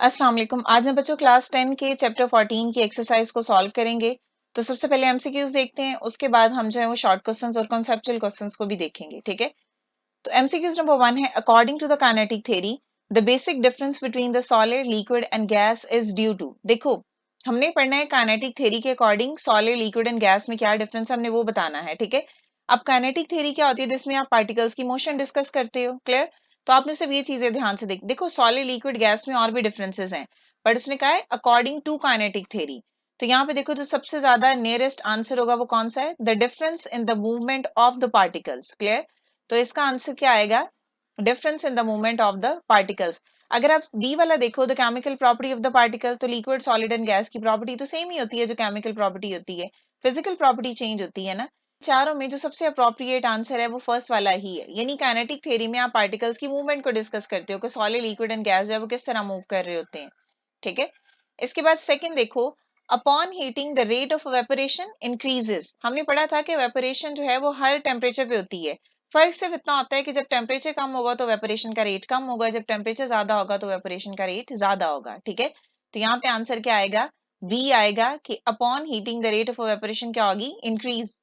अस्सलाम वालेकुम। आज हम बच्चों क्लास 10 के चैप्टर 14 की एक्सरसाइज को सॉल्व करेंगे। तो सबसे पहले एमसीक्यूज देखते हैं, उसके बाद हम जो है वो शॉर्ट क्वेश्चंस और कॉन्सेप्चुअल क्वेश्चंस को भी देखेंगे। ठीक है, तो एमसीक्यूज नंबर 1 है, according to the kinetic theory the basic difference between the solid liquid and gas is due to. देखो, हमने पढ़ना है काइनेटिक थ्योरी के according solid liquid and gas में क्या डिफरेंस है, हमने वो बताना है। ठीक है, अब काइनेटिक थ्योरी क्या होती है, जिसमें आप पार्टिकल्स की मोशन डिस्कस करते हो। क्लियर? तो आपने सिर्फ ये चीजें ध्यान से देखो सॉलिड लिक्विड गैस में और भी डिफरेंसेस हैं, बट उसने कहा है अकॉर्डिंग टू काइनेटिक थ्योरी। तो यहाँ पे देखो जो सबसे ज्यादा नियरेस्ट आंसर होगा वो कौन सा है, the difference in the movement of the particles. Clear? तो इसका आंसर क्या आएगा, difference in the movement of the particles. अगर आप बी वाला देखो, the chemical property of the particle, तो लिक्विड सॉलिड एंड गैस की प्रॉपर्टी तो सेम ही होती है, जो केमिकल प्रॉपर्टी होती है, फिजिकल प्रॉपर्टी चेंज होती है ना। चारों में जो सबसे अप्रोप्रिएट आंसर है वो फर्स्ट वाला ही है, यानी काइनेटिक थ्योरी में आप पार्टिकल्स की मूवमेंट को डिस्कस करते हो कि सॉलिड लिक्विड एंड गैस जो है वो किस तरह मूव कर रहे होते हैं। ठीक है, इसके बाद सेकंड देखो, upon heating the rate of evaporation increases. हमने पढ़ा था कि वेपोरेशन जो है वो हर टेम्परेचर पे होती है, फर्क सिर्फ इतना होता है कि जब टेम्परेचर कम होगा तो वेपोरेशन का रेट कम होगा, जब टेम्परेचर ज्यादा होगा तो वेपोरेशन का रेट ज्यादा होगा। ठीक है, तो यहाँ पे आंसर क्या आएगा, बी आएगा कि upon heating the rate of evaporation क्या होगी, इंक्रीज।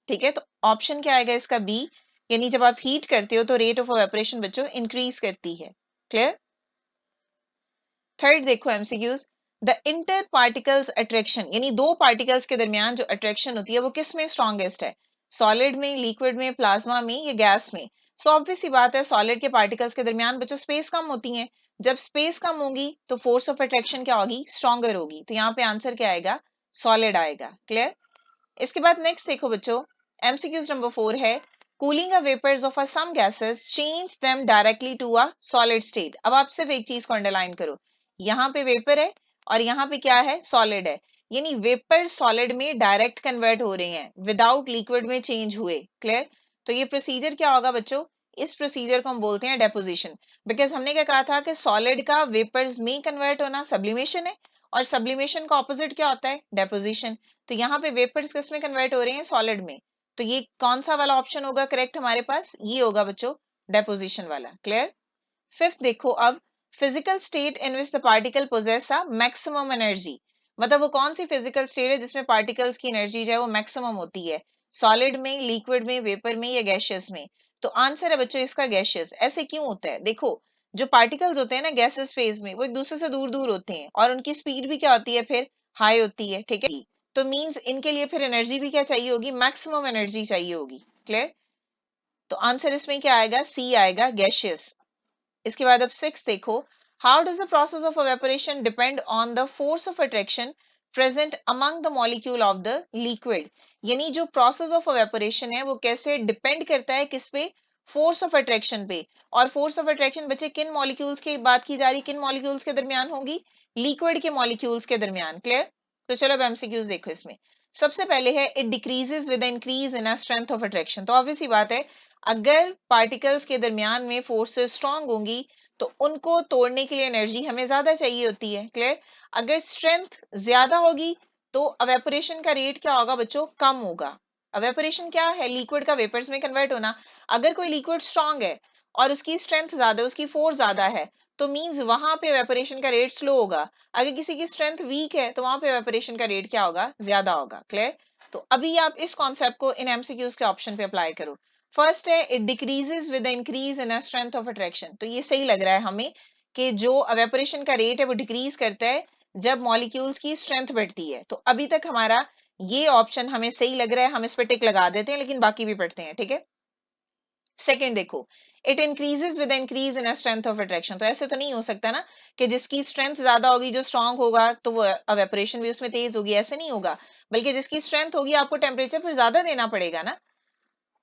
ठीक है, तो ऑप्शन क्या आएगा इसका, बी, यानी जब आप हीट करते हो तो रेट ऑफ वेपोरेशन बच्चों इंक्रीज करती है। क्लियर? थर्ड देखो MCQs, the inter particles attraction, यानी दो पार्टिकल्स के दरमियान जो अट्रैक्शन होती है वो किस में स्ट्रॉन्गेस्ट है, सॉलिड में, लिक्विड में, प्लाज्मा में या गैस में। सो ऑब्वियस सी बात है, सॉलिड के पार्टिकल्स के दरमियान बच्चों स्पेस कम होती है, जब स्पेस कम होगी तो फोर्स ऑफ अट्रैक्शन क्या होगी, स्ट्रॉन्गर होगी। तो यहाँ पे आंसर क्या आएगा, सॉलिड आएगा। क्लियर? इसके बाद नेक्स्ट देखो बच्चों, एमसीक्यूज नंबर 4 है, cooling a vapours of a some gases change them directly to a solid state. अब आप सिर्फ एक चीज को अंडरलाइन करो, यहाँ पे वेपर है और यहाँ पे क्या है, सॉलिड है, यानी वेपर सॉलिड में डायरेक्ट कन्वर्ट हो रहे हैं विदाउट लिक्विड में चेंज हुए। क्लियर? तो ये प्रोसीजर क्या होगा बच्चों, इस प्रोसीजर को हम बोलते हैं डेपोजिशन। बिकॉज हमने क्या कहा था कि सॉलिड का वेपर्स में कन्वर्ट होना सब्लिमेशन है, और सब्लिमेशन का ऑपोजिट क्या होता है, डेपोजिशन। तो यहाँ पे वेपर्स किस में कन्वर्ट हो रहे हैं, सॉलिड में। तो ये कौन सा वाला ऑप्शन होगा करेक्ट हमारे पास, ये होगा बच्चों डेपोजिशन वाला। क्लियर? फिफ्थ देखो अब, physical state in which the particle possess a maximum energy, मतलब वो कौन सी फिजिकल स्टेट है जिसमें पार्टिकल्स की एनर्जी जो है वो मैक्सिमम होती है, सॉलिड में, लिक्विड में, वेपर में या गैशियस में। तो आंसर है बच्चों इसका गैशियस। ऐसे क्यों होता है, देखो जो पार्टिकल्स होते हैं ना गैसेस फेज में, वो एक दूसरे से दूर दूर होते हैं और उनकी स्पीड भी क्या होती है, फिर हाई होती है। ठीक है, तो मींस इनके लिए फिर एनर्जी भी क्या चाहिए होगी, मैक्सिमम एनर्जी चाहिए होगी। क्लियर? तो आंसर इसमें क्या आएगा, सी आएगा, गैशियस। इसके बाद अब सिक्स देखो, how does the process of evaporation depend on the force of attraction present among the molecule of the liquid. यानी जो प्रोसेस ऑफ evaporation है वो कैसे डिपेंड करता है किस पे, फोर्स ऑफ अट्रैक्शन पे। और फोर्स ऑफ अट्रैक्शन बच्चे किन मॉलिक्यूल्स की बात की जा रही, किन मॉलिक्यूल्स के दरमियान होगी, लिक्विड के मॉलिक्यूल्स के दरमियान। क्लियर? तो चलो अब एमसीक्यूज देखो इसमें। सबसे पहले है, it decreases with increase in strength of attraction. तो ऑब्वियस सी बात है, अगर पार्टिकल्स के दरमियान में फोर्सेस स्ट्रांग होंगी तो उनको तोड़ने के लिए एनर्जी हमें ज्यादा चाहिए होती है। क्लियर? अगर स्ट्रेंथ ज्यादा होगी तो अवेपोरेशन का रेट क्या होगा बच्चों, कम होगा। अवेपोरेशन क्या है, लिक्विड का वेपर्स में कन्वर्ट होना। अगर कोई लिक्विड स्ट्रांग है और उसकी स्ट्रेंथ ज्यादा है, उसकी फोर्स ज्यादा है, तो मींस वहां पे एवेपोरेशन का रेट स्लो होगा। अगर किसी की स्ट्रेंथ वीक है तो वहां पे एवेपोरेशन का रेट क्या होगा, ज्यादा होगा। क्लियर? तो अभी आप इस कॉन्सेप्ट को इन एमसीक्यूज के ऑप्शन पे अप्लाई करो। फर्स्ट है, it decreases with the increase in strength of attraction. तो ये सही लग रहा है हमें कि जो एवेपोरेशन का रेट है वो डिक्रीज करता है जब मॉलिक्यूल्स की स्ट्रेंथ बढ़ती है। तो अभी तक हमारा ये ऑप्शन हमें सही लग रहा है, हम इस पर टिक लगा देते हैं, लेकिन बाकी भी पढ़ते हैं। ठीक है, सेकेंड देखो, it increases with increase in strength of attraction. तो ऐसे तो नहीं हो सकता ना कि जिसकी स्ट्रेंथ ज्यादा होगी, जो स्ट्रांग होगा, तो वो एवेपोरेशन भी उसमें तेज होगी, ऐसे नहीं होगा। बल्कि जिसकी स्ट्रेंथ होगी आपको टेम्परेचर फिर ज्यादा देना पड़ेगा ना।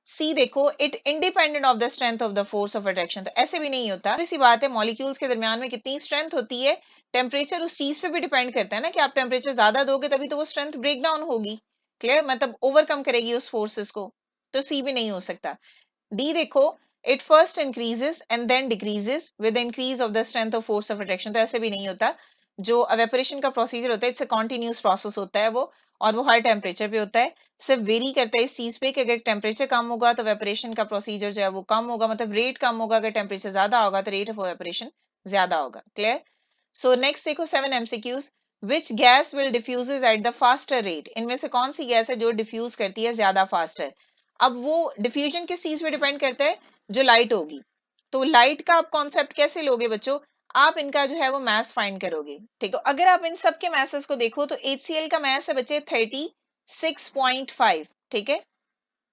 सी देखो, it independent of the strength of the force of attraction. तो ऐसे भी नहीं होता, इसी बात है, मॉलिक्यूल्स के दरमियान में कितनी स्ट्रेंथ होती है, टेम्परेचर उस चीज पे भी डिपेंड करता है ना, कि आप टेम्परेचर ज्यादा दोगे तभी तो वो स्ट्रेंथ ब्रेक डाउन होगी। क्लियर? मतलब ओवरकम करेगी उस फोर्सेस को। तो सी भी नहीं हो सकता। डी देखो, it first increases and then decreases with increase of the strength of force of attraction. तो ऐसे भी नहीं होता, जो एवेपोरेशन का प्रोसीजर होता है इट्स अ कॉन्टिन्यूस प्रोसेस होता है वो, और वो हर टेम्परेचर पे होता है। सिर्फ वेरी करता है इस चीज पे कि अगर टेम्परेचर कम होगा तो वेपोरेशन का प्रोसीजर जो है वो कम होगा, मतलब रेट कम होगा। अगर टेम्परेचर ज्यादा होगा तो रेट ऑफ वेपोरेशन ज्यादा होगा। क्लियर? सो नेक्स्ट देखो 7 MCQs, which gas will diffuses at the faster rate, इनमें से कौन सी गैस है जो डिफ्यूज करती है ज्यादा फास्टर। अब वो डिफ्यूजन किस चीज पे डिपेंड करता है, जो लाइट होगी। तो लाइट का आप कॉन्सेप्ट कैसे लोगे बच्चों, आप इनका जो है वो मास फाइंड करोगे, ठीक। तो अगर आप इन सब के मासेस को देखो तो HCl का मास है बच्चे 36.5, ठीक है।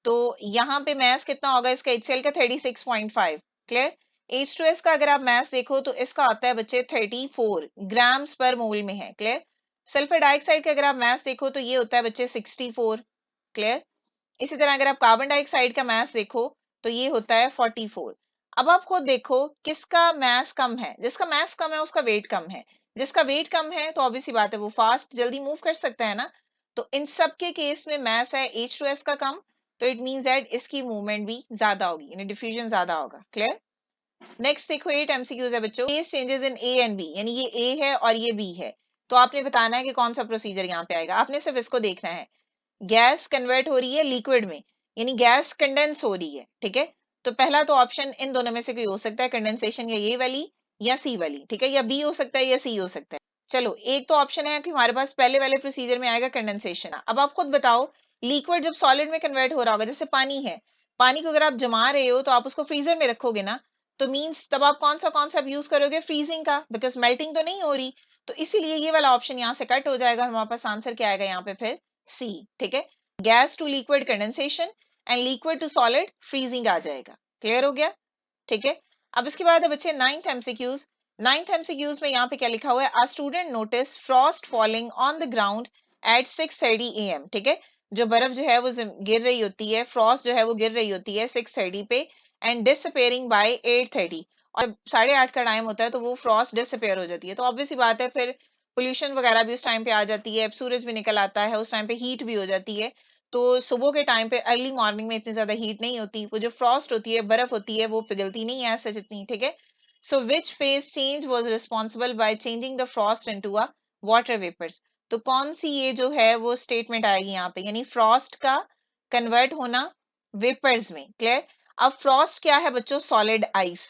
तो यहाँ पे मास कितना होगा इसका HCl का 36.5, क्लियर। H2S का अगर आप मास देखो तो इसका आता है बच्चे 34 ग्राम्स पर मोल में है, क्लियर। सल्फर डाइऑक्साइड का अगर आप मास देखो तो ये होता है बच्चे 64, क्लियर। इसी तरह अगर आप कार्बन डाइऑक्साइड का मास देखो तो ये होता है 44। अब आप खुद देखो किसका मास कम है, जिसका मास कम है उसका वेट कम है, जिसका वेट कम है तो ऑब्वियस सी बात है वो फास्ट जल्दी मूव कर सकता है ना। तो इन सब के केस में मास है H2S का कम, तो इट मींस दैट इसकी मूवमेंट भी ज्यादा होगी, यानी डिफ्यूजन ज्यादा होगा, क्लियर। नेक्स्ट देखो 8 MCQs है बच्चों, phase changes in A and B, यानी ये A है और ये B है। तो आपने बताना है कि कौन सा प्रोसीजर यहाँ पे आएगा, आपने सिर्फ इसको देखना है। गैस कन्वर्ट हो रही है लिक्विड में, यानी गैस कंडेंस हो रही है, ठीक है। तो पहला तो ऑप्शन इन दोनों में से कोई हो सकता है, कंडेंसेशन, या ये वाली या सी वाली, ठीक है, या बी हो सकता है या सी हो सकता है। चलो एक तो ऑप्शन है कि हमारे पास पहले वाले प्रोसीजर में आएगा कंडेंसेशन। अब आप खुद बताओ, लिक्विड जब सॉलिड में कन्वर्ट हो रहा होगा, जैसे पानी है, पानी को अगर आप जमा रहे हो तो आप उसको फ्रीजर में रखोगे ना, तो मींस तब आप कौन सा कॉन्सेप्ट यूज करोगे, फ्रीजिंग का, बिकॉज मेल्टिंग तो नहीं हो रही। तो इसीलिए ये वाला ऑप्शन यहाँ से कट हो जाएगा, हमारे पास आंसर क्या आएगा यहाँ पे फिर सी, ठीक है। Gas to liquid condensation and liquid to solid freezing आ जाएगा, क्लियर हो गया, ठीक है। अब इसके बाद है बच्चे 9th MCQs। 9th MCQs में यहाँ पे क्या लिखा हुआ है, a student notice frost falling on the ground at 6:30 AM, ठीक है। जो बर्फ जो है वो गिर रही होती है, फ्रॉस्ट जो है वो गिर रही होती है 6:30 पे, एंड डिसअपेयरिंग बाय 8:30, और 8:30 का टाइम होता है तो वो फ्रॉस्ट डिसअपेयर हो जाती है। तो ऑब्वियस सी बात है फिर पोल्यूशन वगैरह भी उस टाइम पे आ जाती है, सूरज भी निकल आता है, उस टाइम पे हीट भी हो जाती है। तो सुबह के टाइम पे अर्ली मॉर्निंग में इतनी ज्यादा हीट नहीं होती, वो जो फ्रॉस्ट होती है, बर्फ होती है, वो पिघलती नहीं है ऐसे जितनी, ठीक है। So which phase change was responsible by changing the frost into a water vapours. तो कौन सी ये जो है वो स्टेटमेंट आएगी यहाँ पे, यानी फ्रॉस्ट का कन्वर्ट होना वेपर्स में, क्लियर। अब फ्रॉस्ट क्या है बच्चों, सॉलिड आइस,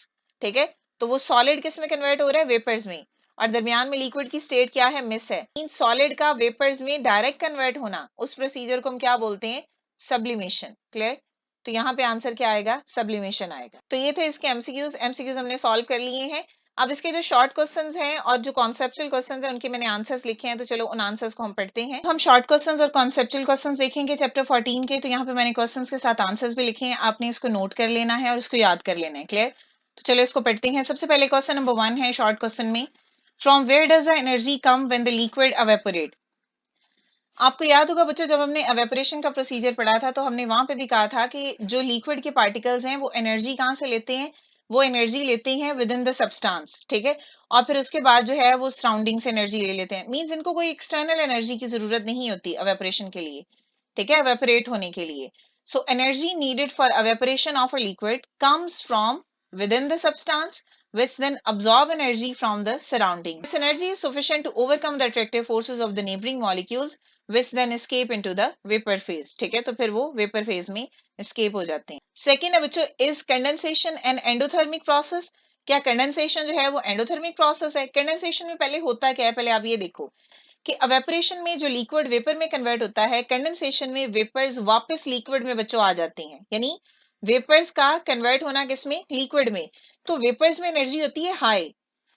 ठीक है। तो वो सॉलिड किस में कन्वर्ट हो रहा है, वेपर्स में, और दरमियान में लिक्विड की स्टेट क्या है, मिस है। इन सॉलिड का वेपर्स में डायरेक्ट कन्वर्ट होना, उस प्रोसीजर को हम क्या बोलते हैं, सब्लिमेशन, क्लियर। तो यहाँ पे आंसर क्या आएगा, सब्लिमेशन आएगा। तो ये थे इसके एमसीक्यूज हमने सॉल्व कर लिए हैं। अब इसके जो शॉर्ट क्वेश्चंस हैं और जो कॉन्सेप्चुअल क्वेश्चंस हैं उनके मैंने आंसर्स लिखे हैं, तो चलो उन आंसर्स को हम पढ़ते हैं। हम शॉर्ट क्वेश्चंस और कॉन्सेप्चुअल क्वेश्चंस देखेंगे चैप्टर 14 के। तो यहाँ पे मैंने क्वेश्चंस के साथ आंसर्स भी लिखे हैं, आपने इसको नोट कर लेना है और इसको याद कर लेना है, क्लियर। तो चलो इसको पढ़ते हैं। सबसे पहले क्वेश्चन नंबर 1 है शॉर्ट क्वेश्चन में, from where does the energy come when the liquid evaporate. आपको याद होगा बच्चों, जब हमने एवेपोरेशन का प्रोसीजर पढ़ा था तो हमने वहां पे भी कहा था कि जो लिक्विड के पार्टिकल्स हैं वो एनर्जी कहाँ से लेते हैं, वो एनर्जी लेते हैं विद इन द सब्सटेंस, ठीक है। और फिर उसके बाद जो है वो सराउंडिंग से एनर्जी ले लेते हैं, मींस इनको कोई एक्सटर्नल एनर्जी की जरूरत नहीं होती एवेपोरेशन के लिए, ठीक है, एवेपोरेट होने के लिए। So energy needed for evaporation of a liquid comes from with in the substance which then absorb energy from the surrounding. This energy is sufficient to overcome the attractive forces of the neighboring molecules which then escape into the vapor phase. ठीक है, तो फिर वो vapor phase में escape हो जाते हैं। Second है बच्चों, is condensation an endothermic process? क्या कंडेंसेशन जो है वो एंडोथर्मिक प्रोसेस है? कंडेंसेशन में पहले होता क्या है, पहले आप ये देखो कि एवेपोरेशन में जो लिक्विड वेपर में कन्वर्ट होता है, कंडेंसेशन में वेपर्स वापस लिक्विड में बच्चों आ जाते हैं, यानी वेपर्स का कन्वर्ट होना किसमें, लिक्विड में। तो वेपर्स में एनर्जी होती है हाई,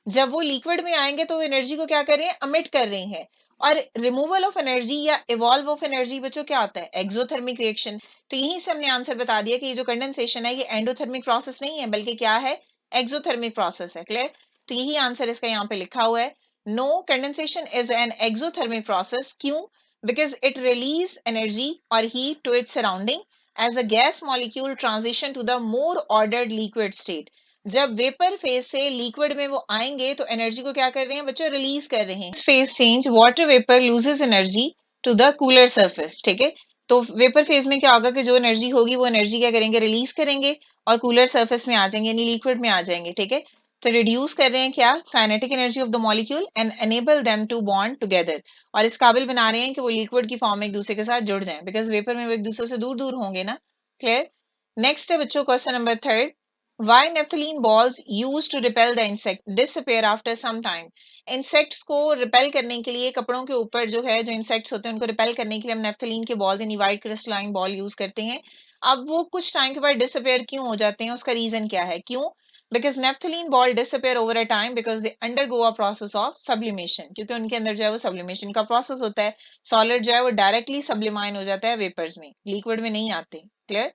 जब वो लिक्विड में आएंगे तो वो एनर्जी को क्या कर रहे हैं, अमिट कर रहे हैं। और रिमूवल ऑफ एनर्जी या इवॉल्व ऑफ एनर्जी बच्चों क्या होता है, एक्सोथर्मिक रिएक्शन। तो यहीं से हमने आंसर बता दिया कि ये जो कंडेंसेशन है ये एंडोथर्मिक प्रोसेस नहीं है, बल्कि क्या है, एक्सोथर्मिक प्रोसेस है, क्लियर। तो यही आंसर इसका यहाँ पे लिखा हुआ है, no condensation is an exothermic process. क्यों, बिकॉज इट रिलीज एनर्जी और heat to its surrounding as a gas molecule transition to the more ordered liquid state. जब वेपर फेज से लिक्विड में वो आएंगे तो एनर्जी को क्या कर रहे हैं बच्चों, रिलीज कर रहे हैं। Phase change, water vapour loses energy to the cooler surface, ठीक है। तो वेपर फेज में क्या होगा कि जो एनर्जी होगी वो एनर्जी क्या करेंगे, रिलीज करेंगे और कूलर सरफेस में आ जाएंगे, यानी लिक्विड में आ जाएंगे, ठीक है। तो रिड्यूस कर रहे हैं क्या, kinetic energy of the molecule and enable them to bond together, और इस काबिल बना रहे हैं कि वो लिक्विड की फॉर्म में एक दूसरे के साथ जुड़ जाएं, बिकॉज वेपर में वो एक दूसरे से दूर दूर होंगे ना, क्लियर। नेक्स्ट है बच्चों question number 3, Why naphthalene balls used to repel the insect disappear after some time? Insects को रिपेल करने के लिए कपड़ों के ऊपर जो है जो इंसेक्ट्स होते हैं उनको रिपेल करने के लिए हम नेफ्थलीन के बॉल्स यानी व्हाइट क्रिस्टलाइन बॉल यूज करते हैं। अब वो कुछ टाइम के बाद डिसअपेयर क्यों हो जाते हैं, उसका रीजन क्या है, क्यों? Because naphthalene ball disappear over a time because they undergo a process of sublimation, क्योंकि उनके अंदर जो है वो सब्लिमेशन का प्रोसेस होता है। सॉलिड जो है वो डायरेक्टली सब्लिमाइन हो जाता है वेपर्स में, लिक्विड में नहीं आते। क्लियर?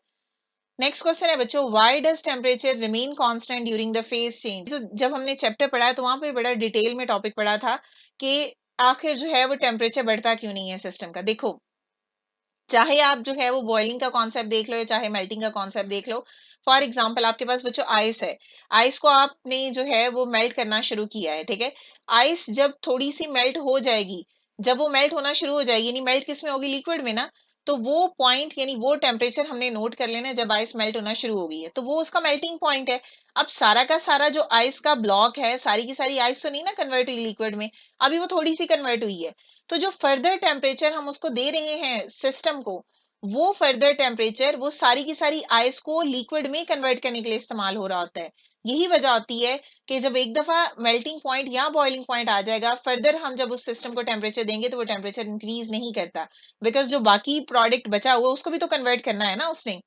नेक्स्ट क्वेश्चन है बच्चों, why does temperature remain constant during the phase change? तो जब हमने चैप्टर पढ़ा है तो वहां पे बड़ा डिटेल में टॉपिक पढ़ा था कि आखिर जो है वो टेम्परेचर बढ़ता क्यों नहीं है सिस्टम का। देखो, चाहे आप जो है वो बॉइलिंग का कॉन्सेप्ट देख लो या चाहे मेल्टिंग का कॉन्सेप्ट देख लो। फॉर एग्जाम्पल आपके पास बच्चों आइस है, आइस को आपने जो है वो मेल्ट करना शुरू किया है, ठीक है। आइस जब थोड़ी सी मेल्ट हो जाएगी, जब वो मेल्ट होना शुरू हो जाएगी, यानी मेल्ट किस में होगी, लिक्विड में ना, तो वो पॉइंट यानी वो टेम्परेचर हमने नोट कर लेना है जब आइस मेल्ट होना शुरू हो गई है, तो वो उसका मेल्टिंग पॉइंट है। अब सारा का सारा जो आइस का ब्लॉक है, सारी की सारी आइस तो नहीं ना कन्वर्ट हुई लिक्विड में, अभी वो थोड़ी सी कन्वर्ट हुई है। तो जो फर्दर टेम्परेचर हम उसको दे रहे हैं सिस्टम को, वो फर्दर टेम्परेचर वो सारी की सारी आइस को लिक्विड में कन्वर्ट करने के लिए इस्तेमाल हो रहा होता है। यही वजह होती है कि जब एक दफा मेल्टिंग पॉइंट या बॉइलिंग पॉइंट आ जाएगा, फर्दर हम जब उस सिस्टम को टेम्परेचर देंगे तो वो टेम्परेचर इंक्रीज नहीं करता, बिकॉज जो बाकी प्रोडक्ट बचा हुआ उसको भी तो कन्वर्ट करना है ना उसने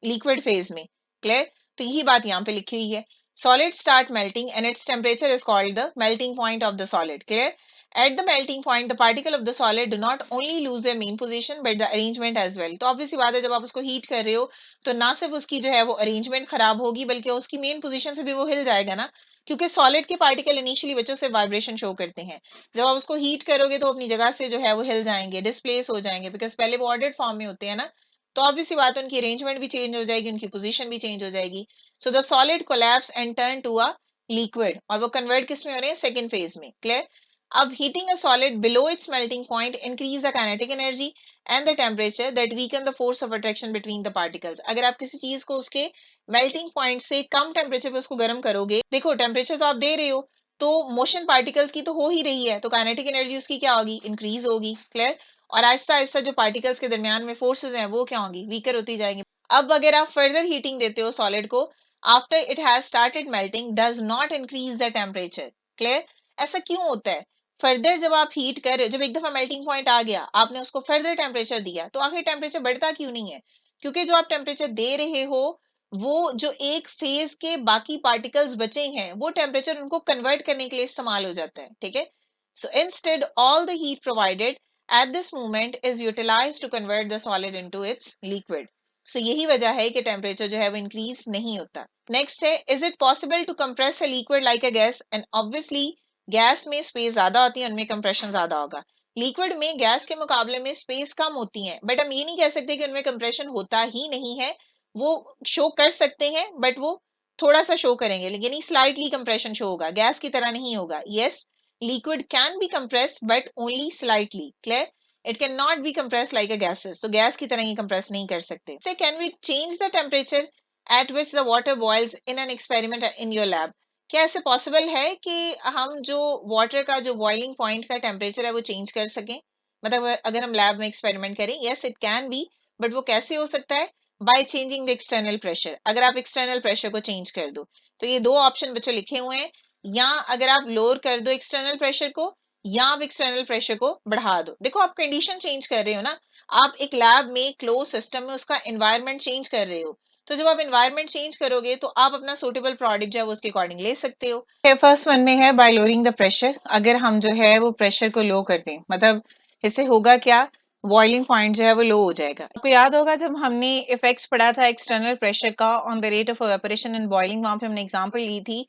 लिक्विड फेज में। क्लियर? तो यही बात यहाँ पे लिखी हुई है। Solid start melting and its temperature is called the melting point of the solid. Clear? At the melting point the particle of the solid do not only lose their main position but the arrangement as well. तो obvious सी बात है, जब आप उसको heat कर रहे हो तो ना सिर्फ उसकी जो है वो अरेंजमेंट खराब होगी बल्कि उसकी मेन पोजीशन से भी वो हिल जाएगा ना, क्योंकि सॉलिड के पार्टिकल इनिशियली बच्चों से वाइब्रेशन शो करते हैं। जब आप उसको हीट करोगे तो अपनी जगह से जो है वो हिल जाएंगे, डिस्प्लेस हो जाएंगे, बिकॉज पहले वो ऑर्डर्ड फॉर्म में होते हैं ना। तो ऑब्वियस सी बात है उनकी अरेंजमेंट भी चेंज हो जाएगी, उनकी पोजीशन भी चेंज हो जाएगी। So the solid collapse and turn to a liquid, और वो कन्वर्ट किस में हो रहे हैं, सेकंड फेज में। क्लियर? अब heating a solid below its melting point increase the kinetic energy and the temperature that weaken the force of attraction between the particles. अगर आप किसी चीज को उसके मेल्टिंग पॉइंट से कम टेम्परेचर पे उसको गर्म करोगे, देखो टेम्परेचर तो आप दे रहे हो, तो मोशन पार्टिकल्स की तो हो ही रही है, तो काइनेटिक एनर्जी उसकी क्या होगी, इंक्रीज होगी। क्लियर? और आहिस्ता आहिस्ता जो पार्टिकल्स के दरमियान में फोर्सेस हैं वो क्या होंगी, वीकर होती जाएंगी। अब अगर आप फर्दर हीटिंग देते हो सॉलिड को, after it has started melting does not increase the temperature. Clear? ऐसा क्यों होता है? फर्दर जब आप हीट कर रहे हो, जब एक दफा मेल्टिंग पॉइंट आ गया, आपने उसको फर्दर टेम्परेचर दिया, तो आखिर टेम्परेचर बढ़ता क्यों नहीं है? क्योंकि जो आप टेम्परेचर दे रहे हो, वो जो एक फेज के बाकी पार्टिकल्स बचे हैं वो टेम्परेचर उनको कन्वर्ट करने के लिए इस्तेमाल हो जाता है। ठीक है? So instead all the heat provided at this moment is utilized to convert the solid into its liquid. So यही वजह है कि टेम्परेचर जो है वो इंक्रीज नहीं होता। नेक्स्ट है, is it possible to compress a liquid like a gas? And obviously gas में स्पेस ज्यादा होती है, उनमें कंप्रेशन ज्यादा होगा। लिक्विड में गैस के मुकाबले में स्पेस कम होती है, बट हम ये नहीं कह सकते कि उनमें कंप्रेशन होता ही नहीं है। वो शो कर सकते हैं बट वो थोड़ा सा शो करेंगे, लेकिन स्लाइटली कंप्रेशन शो होगा, गैस की तरह नहीं होगा। Yes, liquid can be compressed but only slightly. Clear? It cannot be compressed like a gases. तो गैस की तरह ही compress नहीं कर सकते। So can we change the temperature at which the water boils in an experiment in your lab? क्या ऐसे possible है कि हम जो वाटर का जो बॉइलिंग पॉइंट का टेम्परेचर है वो चेंज कर सकें, मतलब अगर हम लैब में एक्सपेरिमेंट करें? Yes it can be, but वो कैसे हो सकता है? Bye changing the external pressure. अगर आप एक्सटर्नल प्रेशर को चेंज कर दो, तो ये दो ऑप्शन बच्चों लिखे हुए हैं, या अगर आप लोअर कर दो एक्सटर्नल प्रेशर को, या आप एक्सटर्नल प्रेशर को बढ़ा दो। देखो आप कंडीशन चेंज कर रहे हो ना, आप एक लैब में क्लोज सिस्टम में उसका एनवायरनमेंट चेंज कर रहे हो, तो जब आप एनवायरनमेंट चेंज करोगे तो आप अपना सूटेबल प्रोडक्ट जो है वो उसके अकॉर्डिंग ले सकते हो। फर्स्ट वन में है बाय लोअरिंग द प्रेशर। अगर हम जो है वो प्रेशर को लो कर दें, मतलब इससे होगा क्या, बॉइलिंग पॉइंट जो है वो लो हो जाएगा। आपको याद होगा जब हमने इफेक्ट्स पढ़ा था एक्सटर्नल प्रेशर का on the rate of evaporation and boiling, वहां पे हमने एग्जांपल ली थी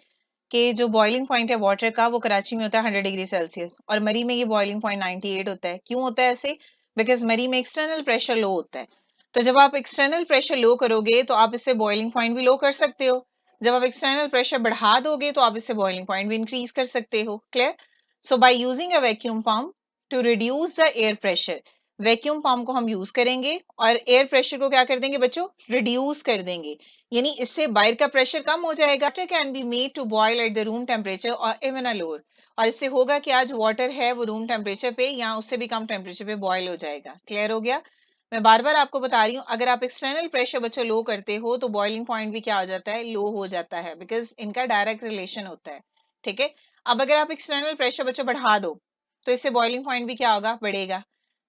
कि जो बॉइलिंग पॉइंट है वाटर का वो कराची में होता है 100 डिग्री सेल्सियस, और मरी में ये बॉइलिंग पॉइंट 98 होता है। क्यों होता है ऐसे? बिकॉज मरी में एक्सटर्नल प्रेशर लो होता है। तो जब आप एक्सटर्नल प्रेशर लो करोगे तो आप इससे बॉइलिंग पॉइंट भी लो कर सकते हो, जब आप एक्सटर्नल प्रेशर बढ़ा दोगे तो आप इससे बॉइलिंग पॉइंट भी इंक्रीज कर सकते हो। Clear? So by using a vacuum pump to reduce the air pressure, vacuum pump को हम यूज करेंगे और एयर प्रेशर को क्या कर देंगे बच्चों, रिड्यूस कर देंगे, यानी इससे बाहर का प्रेशर कम हो जाएगा। Water can be made to boil at the room temperature और इवन अ लोअर, और इससे होगा कि आज वाटर है वो रूम टेम्परेचर पे या उससे भी कम टेम्परेचर पे बॉयल हो जाएगा। क्लियर हो गया? मैं बार बार आपको बता रही हूँ, अगर आप एक्सटर्नल प्रेशर बच्चों लो करते हो तो बॉइलिंग पॉइंट भी क्या हो जाता है, लो हो जाता है, बिकॉज इनका डायरेक्ट रिलेशन होता है। ठीक है, अब अगर आप एक्सटर्नल प्रेशर बच्चों बढ़ा दो तो इससे बॉइलिंग पॉइंट भी क्या होगा, बढ़ेगा।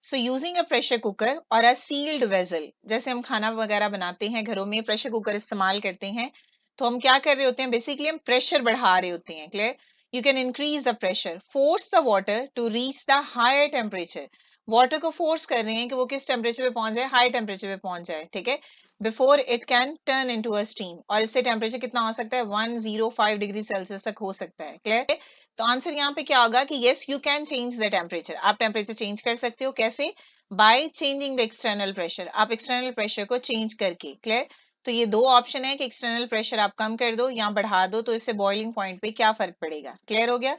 So using a pressure cooker और अ सील्ड वेजल, जैसे हम खाना वगैरह बनाते हैं घरों में, प्रेशर कुकर इस्तेमाल करते हैं, तो हम क्या कर रहे होते हैं, बेसिकली हम प्रेशर बढ़ा रहे होते हैं। Clear? You can increase the pressure, force the water to reach the higher temperature. Water को फोर्स कर रहे हैं कि वो किस टेम्परेचर पे पहुंच जाए, हाई टेम्परेचर पे पहुंच जाए। ठीक है, before it can turn into a steam, और इससे टेम्परेचर कितना हो सकता है, 105 डिग्री सेल्सियस तक हो सकता है। क्लियर? तो आंसर यहाँ पे क्या होगा कि yes you can change the temperature, आप टेम्परेचर चेंज कर सकते हो। कैसे? Bye changing the external pressure, आप एक्सटर्नल प्रेशर को चेंज करके। क्लियर? तो ये दो ऑप्शन है कि एक्सटर्नल प्रेशर आप कम कर दो या बढ़ा दो, तो इससे बॉइलिंग पॉइंट पे क्या फर्क पड़ेगा। क्लियर हो गया?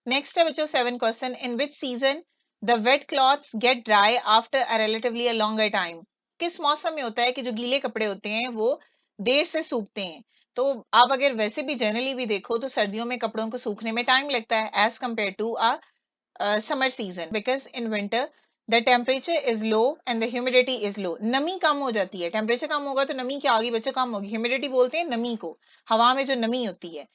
नेक्स्ट है बच्चों 7 question, in which season the wet clothes get dry after a relatively a longer time. किस मौसम में होता है कि जो गीले कपड़े होते हैं वो देर से सूखते हैं। तो आप अगर वैसे भी जनरली भी देखो तो सर्दियों में कपड़ों को सूखने में टाइम लगता है as compare to summer season, because in winter the temperature is low and the humidity is low, नमी कम हो जाती है। टेम्परेचर कम होगा तो नमी क्या होगी बच्चों, कम होगी। ह्यूमिडिटी बोलते हैं नमी को, हवा में जो नमी होती है।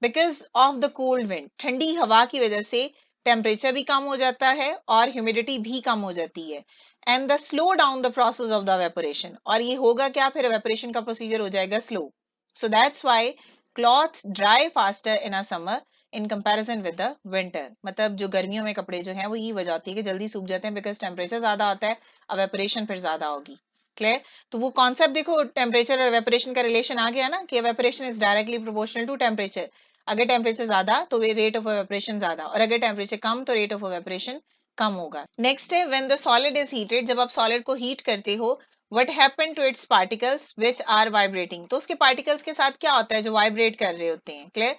Because of the cold wind, ठंडी हवा की वजह से टेम्परेचर भी कम हो जाता है और ह्यूमिडिटी भी कम हो जाती है। And the slow down the process of the evaporation, और ये होगा क्या, फिर वेपोरेशन का प्रोसीजर हो जाएगा slow. So that's why cloth dry faster in a summer in comparison with the winter. मतलब जो गर्मियों में कपड़े जो हैं वो ये वजह होती है कि जल्दी सूख जाते हैं, बिकॉज टेम्परेचर ज्यादा आता है, अब वेपोरेशन फिर ज्यादा होगी। क्लियर? तो वो कॉन्सेप्ट देखो, टेम्परेचर और वेपोरेशन का रिलेशन आ गया ना, कि evaporation is directly proportional to temperature. अगर टेम्परेचर ज्यादा तो रेट ऑफ एवेपोरेशन ज्यादा, और अगर टेम्परेचर कम तो रेट ऑफ एवेपोरेशन कम होगा। नेक्स्ट है when the solid is heated, जब आप सॉलिड को हीट करते हो, what happen to its particles which are vibrating, तो उसके पार्टिकल्स के साथ क्या होता है जो वाइब्रेट कर रहे होते हैं। क्लियर?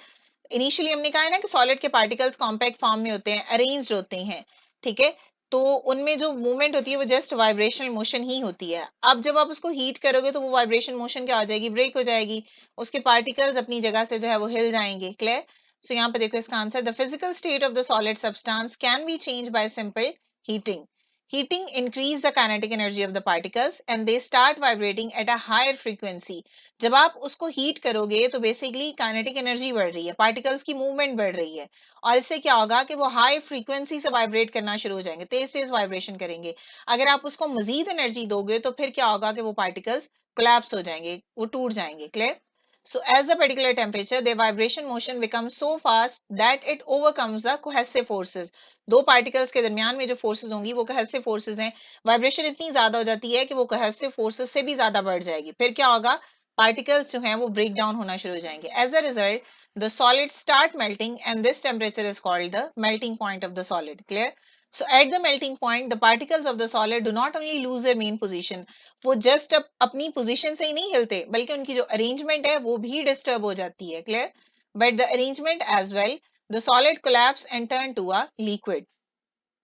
इनिशियली हमने कहा है ना कि सॉलिड के पार्टिकल्स कॉम्पैक्ट फॉर्म में होते हैं, अरेंज्ड होते हैं। ठीक है, तो उनमें जो मूवमेंट होती है वो जस्ट वाइब्रेशनल मोशन ही होती है। अब जब आप उसको हीट करोगे तो वो वाइब्रेशन मोशन क्या हो जाएगी, ब्रेक हो जाएगी, उसके पार्टिकल्स अपनी जगह से जो है वो हिल जाएंगे। क्लियर? सो यहाँ पे देखो इसका answer, the physical state of the solid substance can be change bye simple heating. Heating increase the kinetic energy of the particles and they start vibrating at a higher frequency. जब आप उसको heat करोगे तो basically kinetic energy बढ़ रही है, particles की movement बढ़ रही है, और इससे क्या होगा कि वो हाई फ्रीक्वेंसी से वाइब्रेट करना शुरू हो जाएंगे, तेज तेज वाइब्रेशन करेंगे। अगर आप उसको मजीद एनर्जी दोगे तो फिर क्या होगा कि वो पार्टिकल्स कोलैप्स हो जाएंगे, वो टूट जाएंगे। Clear? So as the particular temperature, the vibration motion becomes so fast that it overcomes the cohesive forces. दो पार्टिकल्स के दरमियान में जो फोर्सेस होंगी वो cohesive forces हैं। वाइब्रेशन इतनी ज्यादा हो जाती है कि वो cohesive forces से भी ज्यादा बढ़ जाएगी। फिर क्या होगा, पार्टिकल्स जो हैं वो ब्रेक डाउन होना शुरू हो जाएंगे। As a result the solid start melting and this temperature is called the melting point of the solid. Clear? So at the melting point, the particles of the solid do not only lose their main position, वो just अपनी position से ही नहीं हिलते, बल्कि उनकी जो arrangement है वो भी डिस्टर्ब हो जाती है। Clear? But the arrangement as well, the solid collapse and turn to a liquid.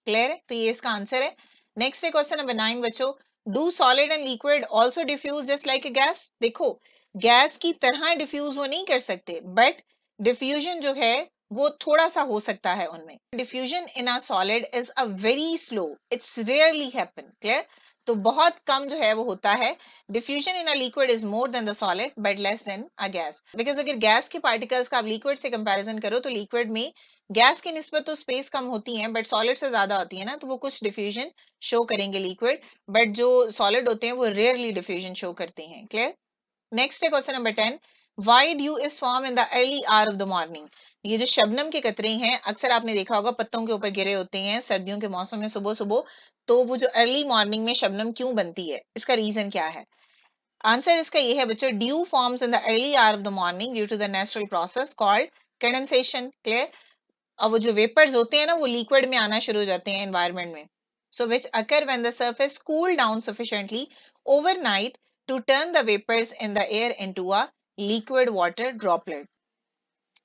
Clear है? तो ये इसका आंसर है। नेक्स्ट है क्वेश्चन नंबर 9 बच्चों, do solid and liquid also diffuse just like a gas. देखो, गैस की तरह डिफ्यूज वो नहीं कर सकते, बट डिफ्यूजन जो है वो थोड़ा सा हो सकता है उनमें। Diffusion in a solid is a very slow, it's rarely happen. Clear? तो बहुत कम जो है वो होता है। Diffusion in a liquid is more than the solid but less than a gas, because अगर गैस के पार्टिकल्स का आप लिक्विड से कंपैरिजन करो तो लिक्विड में गैस की निस्बत तो स्पेस कम होती है, बट सॉलिड से ज्यादा होती है ना, तो वो कुछ डिफ्यूजन शो करेंगे लिक्विड, बट जो सॉलिड होते हैं वो रेयरली डिफ्यूजन शो करते हैं। क्लियर? नेक्स्ट है question number 10, why due is form in the early hour of the morning. ये जो शबनम के कतरे हैं अक्सर आपने देखा होगा पत्तों के ऊपर गिरे होते हैं सर्दियों के मौसम में सुबह सुबह, तो वो जो अर्ली मॉर्निंग में शबनम क्यों बनती है, इसका रीजन क्या है। आंसर इसका ये है बच्चों, dew forms in the early hour of the morning due to the natural process called condensation. Clear? अब वो जो वेपर्स होते हैं ना वो लिक्विड में आना शुरू हो जाते हैं एनवायरनमेंट में, so which occur when the surface cool down sufficiently overnight to turn the vapours in the air into a liquid water droplet.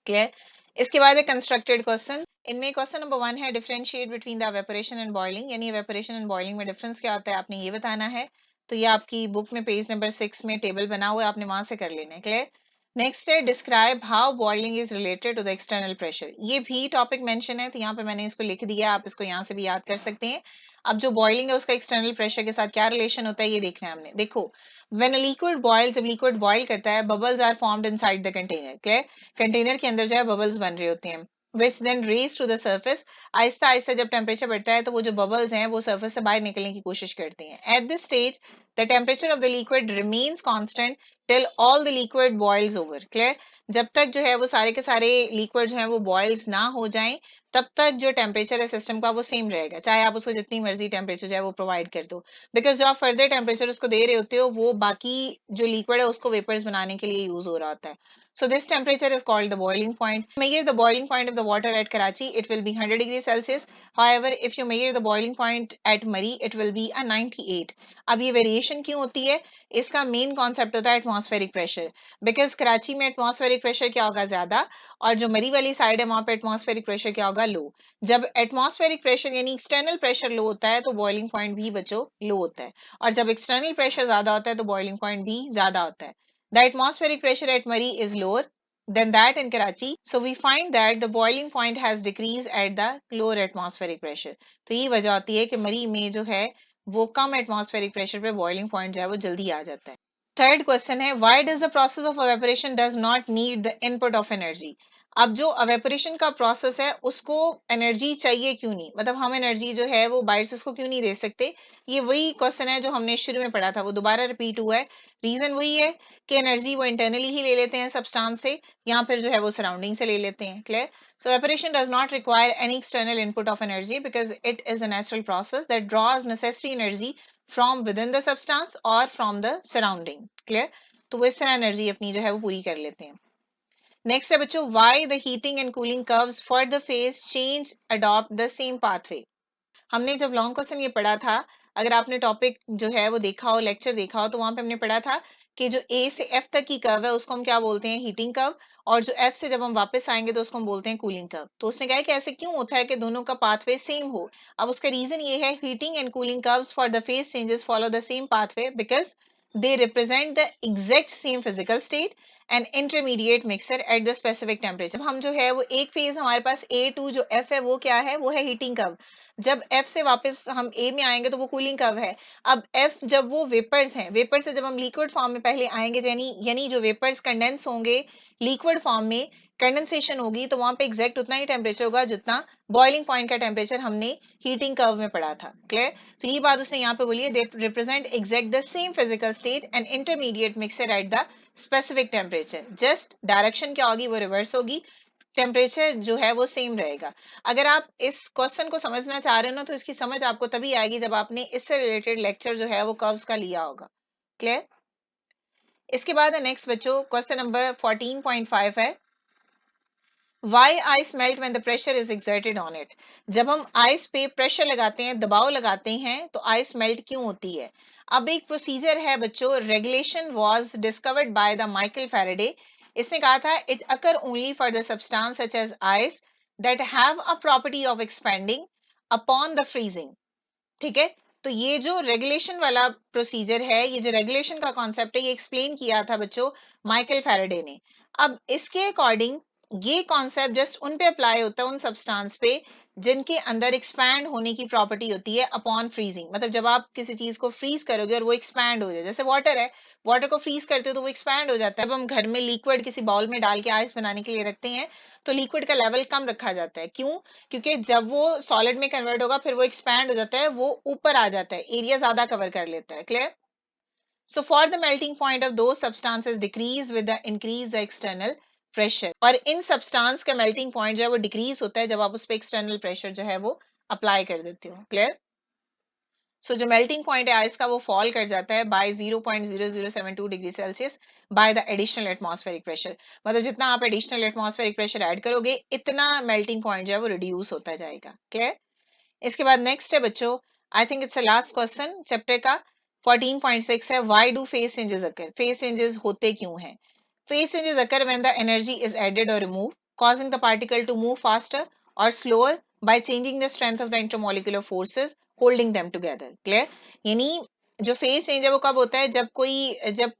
Clear? इसके बाद है कंस्ट्रक्टेड क्वेश्चन, इनमें क्वेश्चन नंबर 1 है differentiate between the evaporation and boiling, यानी evaporation and boiling में difference क्या होता है आपने ये बताना है। तो ये आपकी बुक में पेज नंबर 6 में टेबल बना हुआ है, आपने वहां से कर लेना है। क्लियर? नेक्स्ट है describe how boiling is related to the external pressure. ये भी टॉपिक मेंशन है, तो यहाँ पे मैंने इसको लिख दिया, आप इसको यहाँ से भी याद कर सकते हैं। अब जो बॉइलिंग है उसका एक्सटर्नल प्रेशर के साथ क्या रिलेशन होता है ये देखना है हमने। देखो, व्हेन अ लिक्विड बॉयल, जब लिक्विड बॉयल करता है, bubbles are formed inside the container. Clear? Container के अंदर जो है बबल्स बन रहे होते हैं, which then rise to the surface. आहिस्ता आहिस्ता जब टेम्परेचर बढ़ता है तो वो जो बबल्स हैं वो सर्फेस से बाहर निकलने की कोशिश करते हैं। At this stage the temperature of the liquid remains constant till all the liquid boils over. Clear? जब तक जो है वो सारे के सारे लिक्विड जो है वो बॉइल्स ना हो जाएं, तब तक जो टेम्परेचर है सिस्टम का वो सेम रहेगा, चाहे आप उसको जितनी मर्जी टेम्परेचर जो है वो प्रोवाइड कर दो। बिकॉज जो आप फर्दर टेम्परेचर उसको दे रहे होते हो वो बाकी जो लिक्विड है उसको वेपर्स बनाने के लिए यूज हो रहा होता है। So this temperature is called the boiling point. Measure the boiling point of the water at Karachi, it will be 100 degrees Celsius. However, if you measure the boiling point at Murree, it will be a 98. अब ये variation क्यों होती है? इसका main concept होता है atmospheric pressure. Because Karachi में atmospheric pressure क्या होगा ज्यादा, और जो मरी वाली साइड है वहां पे एटमॉस्फेरिक प्रेशर क्या होगा, लो। जब एटमॉस्फेरिक प्रेशर यानी एक्सटर्नल प्रेशर लो होता है तो बॉइलिंग पॉइंट भी बच्चों लो होता है, और जब एक्सटर्नल प्रेशर ज्यादा होता है तो बॉइलिंग पॉइंट भी ज्यादा होता है। The atmospheric pressure at Murree is lower than that in Karachi. So we find that the boiling point has decreased at the lower atmospheric pressure. तो ये वजह होती है कि मरी में जो है वो कम एटमॉस्फेरिक प्रेशर पे बॉइलिंग पॉइंट जो है वो जल्दी आ जाता है। थर्ड क्वेश्चन है why does the process of evaporation does not need the input of energy. अब जो evaporation का प्रोसेस है उसको एनर्जी चाहिए क्यों नहीं, मतलब हम एनर्जी जो है वो बाहर से उसको क्यों नहीं दे सकते। ये वही क्वेश्चन है जो हमने शुरू में पढ़ा था, वो दोबारा रिपीट हुआ है। रीजन वही है कि एनर्जी वो इंटरनली ही ले लेते हैं सब्सटेंस से, या फिर जो है वो सराउंडिंग से ले लेते हैं। Clear? So evaporation does not require any external input of energy because it is a natural process that draws necessary energy from within the substance or from the surrounding। Clear? तो वो इस तरह energy अपनी जो है वो पूरी कर लेते हैं। नेक्स्ट है बच्चों, why the heating and cooling curves for the phase change adopt the same pathway. हमने जब लॉन्ग क्वेश्चन ये पढ़ा था, अगर आपने टॉपिक जो है वो देखा हो, लेक्चर देखा हो, तो वहां पे हमने पढ़ा था कि जो ए से एफ तक की कर्व है उसको हम क्या बोलते हैं, हीटिंग कर्व। और जो एफ से जब हम वापस आएंगे तो उसको हम बोलते हैं कूलिंग कर्व। तो उसने कहा है कि ऐसे क्यों होता है कि दोनों का पाथवे सेम हो। अब उसका रीजन ये है, heating and cooling curves for the phase changes follow the same pathway because they represent the exact same physical state and intermediate mixture at the specific temperature। हम जो है वो एक फेज हमारे पास A2 जो F है वो क्या है, वो है हीटिंग कर्व। जब F से वापस हम A में आएंगे तो वो कूलिंग कर्व है। अब F जब वो वेपर्स हैं, वेपर से जब हम लिक्विड फॉर्म में पहले आएंगे, यानी यानी जो वेपर्स कंडेंस होंगे लिक्विड फॉर्म में, कंडेंसेशन होगी, तो वहां पे एग्जैक्ट उतना ही टेम्परेचर होगा जितना बॉइलिंग पॉइंट का टेम्परेचर हमने हीटिंग कर्व में पढ़ा था। क्लियर? तो ये बात उसने यहाँ पे बोली है, they represent exact the same physical state and intermediate mixture at the specific temperature. Just direction क्या होगी, वो रिवर्स होगी, टेम्परेचर जो है वो सेम रहेगा। अगर आप इस क्वेश्चन को समझना चाह रहे हो ना, तो इसकी समझ आपको तभी आएगी जब आपने इससे रिलेटेड लेक्चर जो है वो कर्व्स का लिया होगा। क्लियर? इसके बाद नेक्स्ट बच्चों क्वेश्चन नंबर 14.5 है, why ice melt when the pressure is exerted on it. जब हम आइस पे प्रेशर लगाते हैं, दबाव लगाते हैं, तो आइस मेल्ट क्यों होती है। अब एक प्रोसीजर है बच्चों, regelation was discovered by the Michael Faraday. इसने कहा था it occur only for the substance such as ice that have a property of expanding upon the freezing. ठीक है? तो ये जो रेगुलेशन वाला प्रोसीजर है, ये जो रेगुलेशन का कॉन्सेप्ट है, ये एक्सप्लेन किया था बच्चों माइकल फैराडे ने। अब इसके अकॉर्डिंग ये कॉन्सेप्ट जस्ट उन पे अप्लाई होता है, उन सब्सटेंस पे जिनके अंदर एक्सपैंड होने की प्रॉपर्टी होती है अपॉन फ्रीजिंग। मतलब जब आप किसी चीज को फ्रीज करोगे और वो एक्सपैंड हो जाए, जैसे वाटर है, वाटर को फ्रीज करते हो तो वो एक्सपैंड हो जाता है। अब हम घर में लिक्विड किसी बाउल में डाल के आइस बनाने के लिए रखते हैं, तो लिक्विड का लेवल कम रखा जाता है। क्यों? क्योंकि जब वो सॉलिड में कन्वर्ट होगा फिर वो एक्सपैंड हो जाता है, वो ऊपर आ जाता है, एरिया ज्यादा कवर कर लेता है। Clear? So for the melting point of those substances decrease with the increase the external pressure। और इन substance का melting point जो है वो decrease होता है जब आप उस पे external pressure जो है वो apply कर देते हो। क्लियर? सो जो मेल्टिंग पॉइंट है आइस का वो फॉल कर जाता है by 0.0072 degree Celsius by the additional atmospheric pressure. मतलब जितना आप एडिशनल एटमॉस्फेरिक प्रेशर ऐड करोगे इतना मेल्टिंग पॉइंट जो है वो रिड्यूस होता जाएगा। क्लियर? इसके बाद नेक्स्ट है बच्चों, I think it's last question chapter का 14.6 है, why do phase changes occur. Phase changes होते क्यों हैं? Phase changes occur when the energy is added और remove causing the particle to move faster or slower by changing the strength of the intermolecular forces holding them together। Clear? यानी जो phase change है वो कब होता है, जब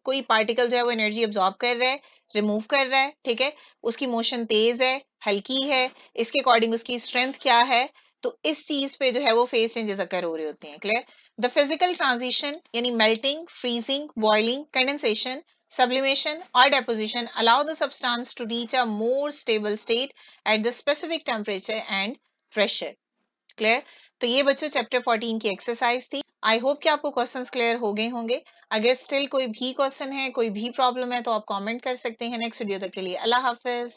कोई पार्टिकल जो है वो एनर्जी अब्सॉर्ब कर रहा है रिमूव कर रहा है, ठीक है, उसकी मोशन तेज है, हल्की है, इसके अकॉर्डिंग उसकी स्ट्रेंथ क्या है, तो इस चीज पे जो है वो फेज चेंजेस अकर हो रहे होते हैं। क्लियर? द फिजिकल ट्रांजिशन यानी melting, freezing, boiling, condensation, sublimation or deposition allow the substance to reach a more stable state at the specific temperature and pressure. Clear? तो ये बच्चों चैप्टर 14 की एक्सरसाइज थी। आई होप कि आपको questions clear हो गए होंगे। अगर स्टिल कोई भी क्वेश्चन है, कोई भी प्रॉब्लम है, तो आप कमेंट कर सकते हैं। नेक्स्ट वीडियो तक के लिए अल्लाह हाफिज।